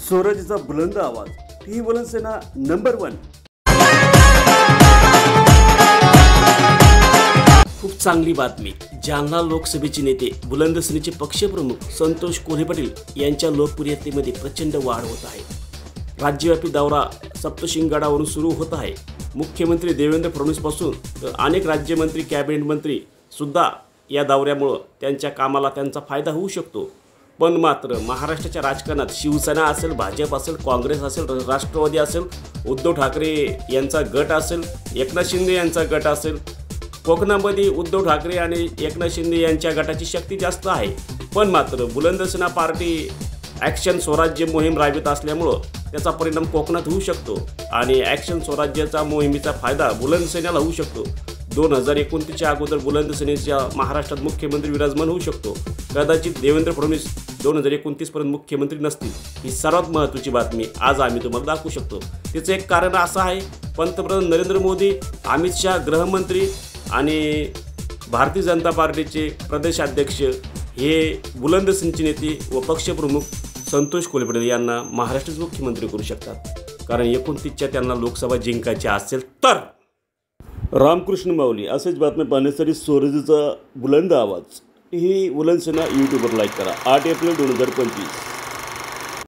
स्वराज्याचा बुलंद आवाज, टी बुलंद सेना नंबर 1। खूप चांगली बातमी। जालना लोकसभेचे नेते बुलंद सेनेचे पक्षप्रमुख संतोष कोल्हे पाटील यांच्या लोकप्रियतेमध्ये प्रचंड वाढ होत आहे। राज्यव्यापी दौरा सप्तशिंगगडावरून सुरू होत आहे। मुख्यमंत्री देवेंद्र फडणवीस पासून तर अनेक राज्यमंत्री कॅबिनेट मंत्री सुद्धा या दौऱ्यामुळे त्यांच्या कामाला त्यांचा फायदा होऊ शकतो। पण मात्र महाराष्ट्राच्या राजकारणात शिवसेना असेल, भाजप असेल, काँग्रेस असेल, राष्ट्रवादी असेल, उद्धव ठाकरे यांचा गट असेल, एकनाथ शिंदे यांचा गट असेल, कोकणामध्ये उद्धव ठाकरे आणि एकनाथ शिंदे यांच्या गटाची शक्ती जास्त आहे। पण मात्र बुलंद सेना पार्टी ॲक्शन स्वराज्य मोहीम राबवित असल्यामुळं त्याचा परिणाम कोकणात होऊ शकतो आणि ॲक्शन स्वराज्याचा मोहिमेचा फायदा बुलंद सेनेला होऊ शकतो। 2029च्या अगोदर बुलंद सेनेच्या महाराष्ट्रात मुख्यमंत्री विराजमान होऊ शकतो। कदाचित देवेंद्र फडणवीस 2029 पर्यंत मुख्यमंत्री नसतील। ही सर्वात महत्त्वाची बातमी आज आम्ही तुम्हाला दाखवू शकतो। त्याचं एक कारण असं आहे, पंतप्रधान नरेंद्र मोदी, अमित शाह गृहमंत्री आणि भारतीय जनता पार्टीचे प्रदेशाध्यक्ष हे बुलंद सेनेचे नेते व पक्षप्रमुख संतोष कोल्हे पाटील यांना महाराष्ट्राचे मुख्यमंत्री करू शकतात। कारण 29च्या त्यांना लोकसभा जिंकायची असेल तर। रामकृष्ण माऊली असेच बातम्या पाहण्यासाठी स्वराज्याचा बुलंद आवाज ही बुलंद सेना यूट्यूबवर लाईक करा। 8 एप्रिल 2025।